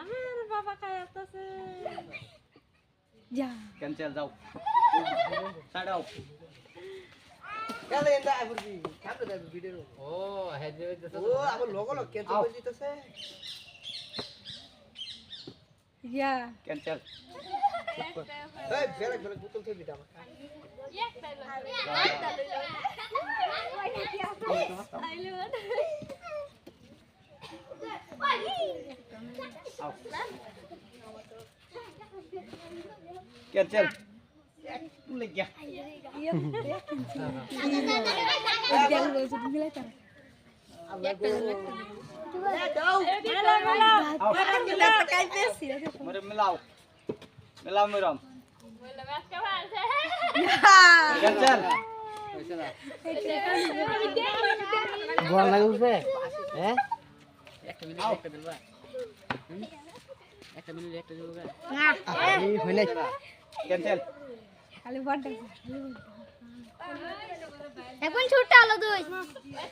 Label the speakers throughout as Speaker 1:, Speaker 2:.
Speaker 1: আমার বাবা খাইতেছে যা
Speaker 2: ক্যান্সেল যাও ছাড়াও
Speaker 3: কেলে এন্ডা আইবুরবি কাটো দে ভিডিও
Speaker 2: ও হেডে দিতেছ
Speaker 3: ও আমার লোগো লোক ক্যান্সেল করে দিতেছে
Speaker 1: যা
Speaker 2: ক্যান্সেল
Speaker 3: এই বেলেগ বেলেগ বোতল থেকে দিটা আমাকে
Speaker 2: ক্যান্সেল लग गया मेरे मिलाओ मिलाओ मेरा कैंसल
Speaker 3: বল লাগুছে হ্যাঁ
Speaker 2: একটা দিলবা একটা দিলবা
Speaker 3: এই হইলে
Speaker 2: कैंसल
Speaker 1: খালি বড়
Speaker 4: এখন ছুটতে আলো তুই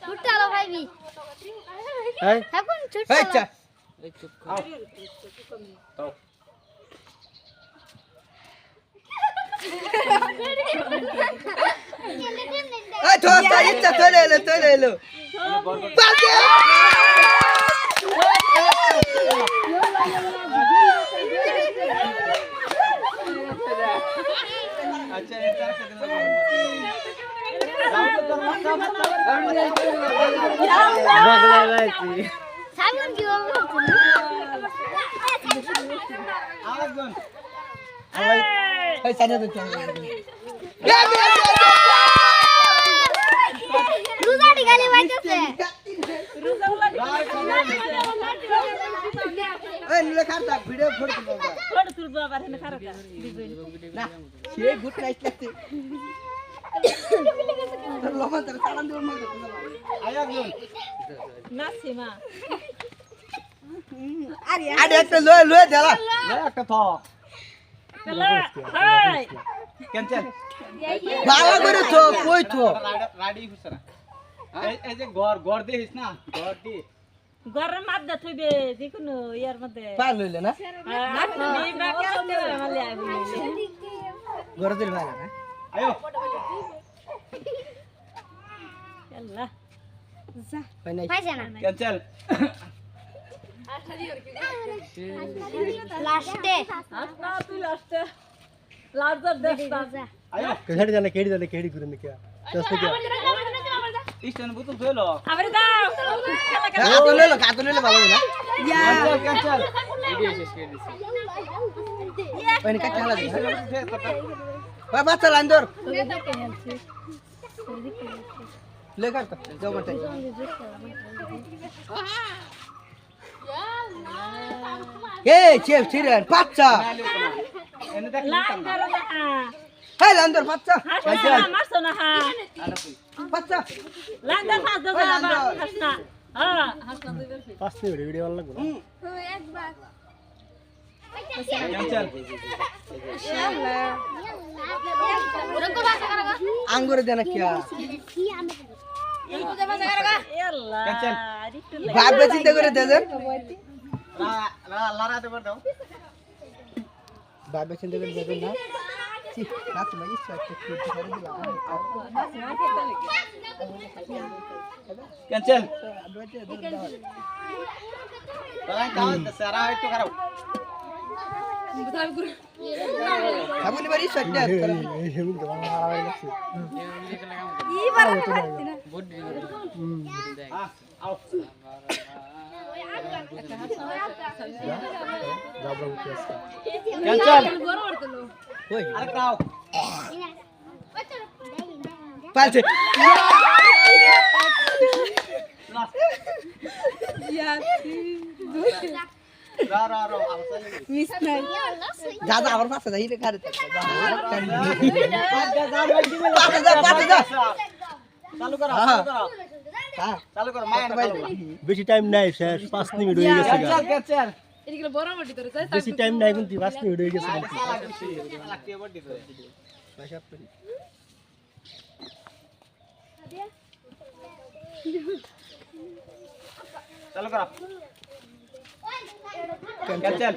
Speaker 4: ছুটতে আলো ভাইবি
Speaker 3: এই
Speaker 4: এখন ছুটতে
Speaker 3: এই চা
Speaker 2: एक चुप आओ तो
Speaker 3: এই তো ইচ্ছা চলে এলো বাজে
Speaker 2: अच्छा इंतजार कर
Speaker 4: সামন কি
Speaker 2: आवाज़
Speaker 3: এই সাইডে তো চল
Speaker 4: রুজাটি গালি বাইতেছে
Speaker 3: এই নিলে খাতা ভিডিও ফটো তুলবা
Speaker 1: ফটো তুলবো আবার এনে খারাপ
Speaker 3: না সেই গুড নাইট লাগছে তোর লমা তোর চালান দেওয়ার মধ্যে
Speaker 2: आया
Speaker 1: নাচি মা
Speaker 3: আরে একটা লয়ে দেলা
Speaker 2: ले একটা তো
Speaker 1: হাই
Speaker 2: कैंसल
Speaker 3: ভালো করে তো কই তো
Speaker 2: রাডি হইছ না এই যে গড় দেখিস না গড় দি
Speaker 1: গরম মাদ্দা থইবে যেকোনো ইয়ার মধ্যে
Speaker 3: পা লইলে না ঘরে দিল ভালো না
Speaker 2: আয়ো
Speaker 3: কই নাই
Speaker 4: পাইছে না
Speaker 2: कैंसल
Speaker 4: লাস্টে
Speaker 2: आयो
Speaker 3: কেড়ি জানে কেড়ি করে নিকে দস্তে কি
Speaker 2: ইস্টান বোতল ধইলো
Speaker 3: কাতো লইলে ভালো না
Speaker 2: कैंसल ভিডিও শেষ করে দিছি
Speaker 3: কই নি কাটা লাগি ওই বাচ্চা লাইন ধর ले करता जाओ मत ए चेप छिरन पाच्चा
Speaker 2: এনে দেখ
Speaker 3: हे लंदर पाच्चा पाच्चा पास में वीडियो वाला लगो
Speaker 2: कैंसल
Speaker 3: आंगूर देना क्या
Speaker 2: कैंसल
Speaker 3: बाप बे चिंता करे दे दे
Speaker 2: लारा दे बर दाও
Speaker 3: बाप बे चिंता करे दे दे ना ची नाच में इस बात को कर दिला
Speaker 2: कैंसल তাই কাও সারা একটু খারাপ
Speaker 3: কাবু নি বাড়ি সট্টা করে এই হেমু তো মারা হই লাগছে
Speaker 2: हां आओ कैंसल
Speaker 3: ओए
Speaker 2: अरे काओ
Speaker 3: पालছে
Speaker 2: रा
Speaker 1: মিস নাই
Speaker 3: দাদা আমার পাশে যাই রে কারে
Speaker 2: चालू करो चालू करो माया
Speaker 3: বেশি টাইম নাই শেষ 5 মিনিট হয়ে গেছে
Speaker 2: कैंसल कैंसल
Speaker 1: এদিকে বড় মাটি ধরে
Speaker 3: বেশি টাইম নাই কিন্তু 5 মিনিট হয়ে গেছে
Speaker 2: লাগতে বডি তো
Speaker 3: পয়সা পড়ি
Speaker 2: চালু কর ক্যান্সেল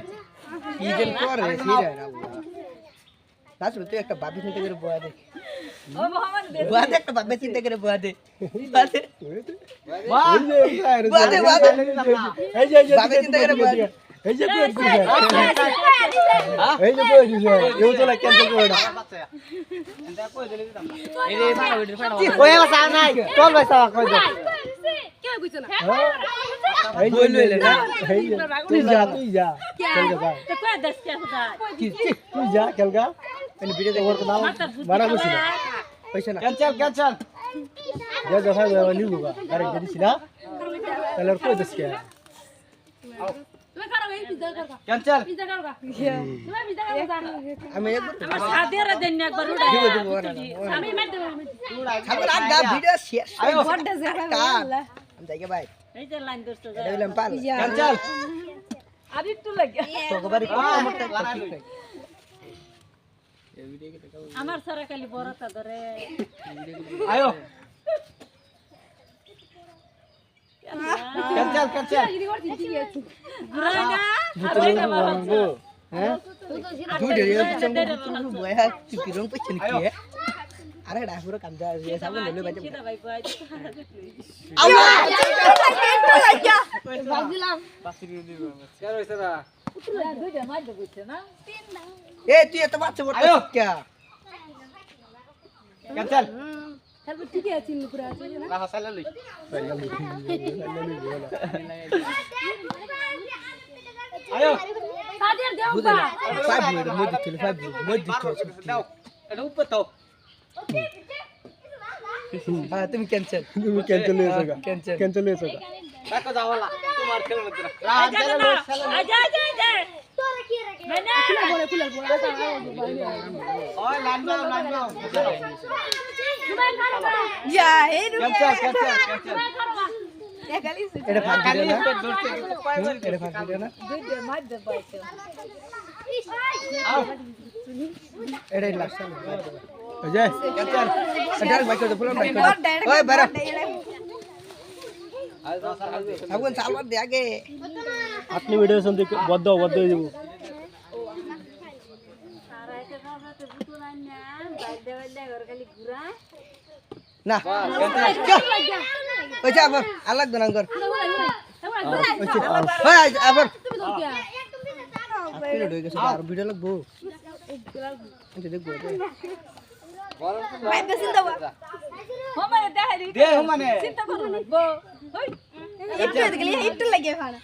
Speaker 3: ইজেন করে সিরা না লাস্ট তুই একটা বাবি চিন্তা করে বয়া দে
Speaker 1: ও মোহাম্মদ দে
Speaker 3: বয়া দে একটা বাবি চিন্তা করে বয়া দে বয়া দে
Speaker 2: বাহ
Speaker 3: বয়া দে বয়া দে
Speaker 5: এই যে
Speaker 3: বাবি চিন্তা করে বয়া দে
Speaker 5: এই যে পেট দিছে এই যে পেট দিছে এও তো ক্যান্সেল করে না
Speaker 2: এন্ডা কই দিলি দিতাম এই রে ভালো ভিডিও ফাড়া
Speaker 5: ওই এলা সা নাই চল ভাই সা কই দে
Speaker 4: কেউ কইছ না
Speaker 5: এই যে লইলে না এই যে তুই যা চল যা
Speaker 1: তো কই দস কে খুদা
Speaker 5: তুই যা খেলগা
Speaker 3: এনে ভিডিও দেখো
Speaker 5: ওর নাম
Speaker 1: মাথা
Speaker 5: বানা করছি না
Speaker 3: পয়সা না
Speaker 2: ক্যান্সেল
Speaker 5: যা যা ভাই নিবো গা আরে দিছি না তাহলে কই দস কে
Speaker 4: তুমি করো এই পিজা করো
Speaker 2: ক্যান্সেল
Speaker 4: পিজা করো তুমি পিজা করো
Speaker 3: আমি একবার
Speaker 1: আমার সাদের দেন একবার উড়া
Speaker 3: দিব দিব না
Speaker 4: আমি মার দেব
Speaker 3: খাবার আগা ভিডিও শেষ
Speaker 2: আয়ো
Speaker 4: বড় জায়গা
Speaker 3: আমি যাই ভাই
Speaker 1: এই যে লাইন দোস্ত
Speaker 3: এটা বললাম পাল
Speaker 2: ক্যান্সেল
Speaker 1: আর একটু লাগে
Speaker 3: তোকে বাড়ি
Speaker 1: আমার সারা খালি বড়টা ধরে
Speaker 2: আয়ো ক্যান্সেল
Speaker 1: ঘুরা না
Speaker 3: হ্যাঁ তুই দেরি হচ্ছে তুমি বয়া তুই রং পছন্দ কি আরে এটা পুরো কাম যা সামনে ললে বাজে
Speaker 1: সিধা ভাই কই
Speaker 4: ভাগলাম
Speaker 2: কেন হইছে না
Speaker 1: দুইটা মার দে বুঝছে না
Speaker 3: এ তুই এত বাচ্চা বড় কে
Speaker 2: ক্যান্সেল
Speaker 4: তারপর ঠিক আছে পুরো আছে না
Speaker 2: রাহা সাইলা লই আয়ো
Speaker 4: সাদের দেও
Speaker 3: বুঝে না 5 মিনিট মধ্যে চলে 5 মিনিট মধ্যে
Speaker 2: দাও এটা উপর দাও
Speaker 3: হ্যাঁ তুমি ক্যান্সেল
Speaker 5: তুমি ক্যান্সেল হয়েছে গা
Speaker 3: ক্যান্সেল
Speaker 5: ক্যান্সেল হয়েছে গা
Speaker 2: রাখো যাওয়ালা তোমার খেলা না রাহা সাইলা লই
Speaker 1: আজা আজা আজা মানে
Speaker 4: খুলে
Speaker 2: ওই লাইন দাও
Speaker 4: যা এই
Speaker 2: ক্যান্সেল
Speaker 3: এটা ফাঁক
Speaker 2: কালি
Speaker 3: দিলে না
Speaker 2: তো ধরতে কিন্তু পাইবার
Speaker 3: এটা ফাঁক দিলে না
Speaker 1: দুইটা মার দে বাইছে
Speaker 2: আও
Speaker 3: এটা লাস্ট
Speaker 5: এই যে
Speaker 2: ক্যান্সেল
Speaker 3: এটা বাইক তো ফুল বাইক ওই বারা আগুন সালবার দে আগে
Speaker 5: আপনি ভিডিও শুনতে বদ্ধ হয়ে যাব
Speaker 1: সারাইতে বাবাতে বুতুল আইনা বাইদে বাইদে ঘর খালি ঘুরা
Speaker 3: না ওই যা আবার আলাগ দনাঙ্গর ওই আবার আপনি লড়ে গেছে আর ভিডিও লাগবো এটা দেখবো
Speaker 4: ভাই বেশি দাও
Speaker 1: হোমারে দেখাই
Speaker 2: দে মানে
Speaker 1: চিন্তা করো না গো হই
Speaker 4: একটু লাগে ভাড়া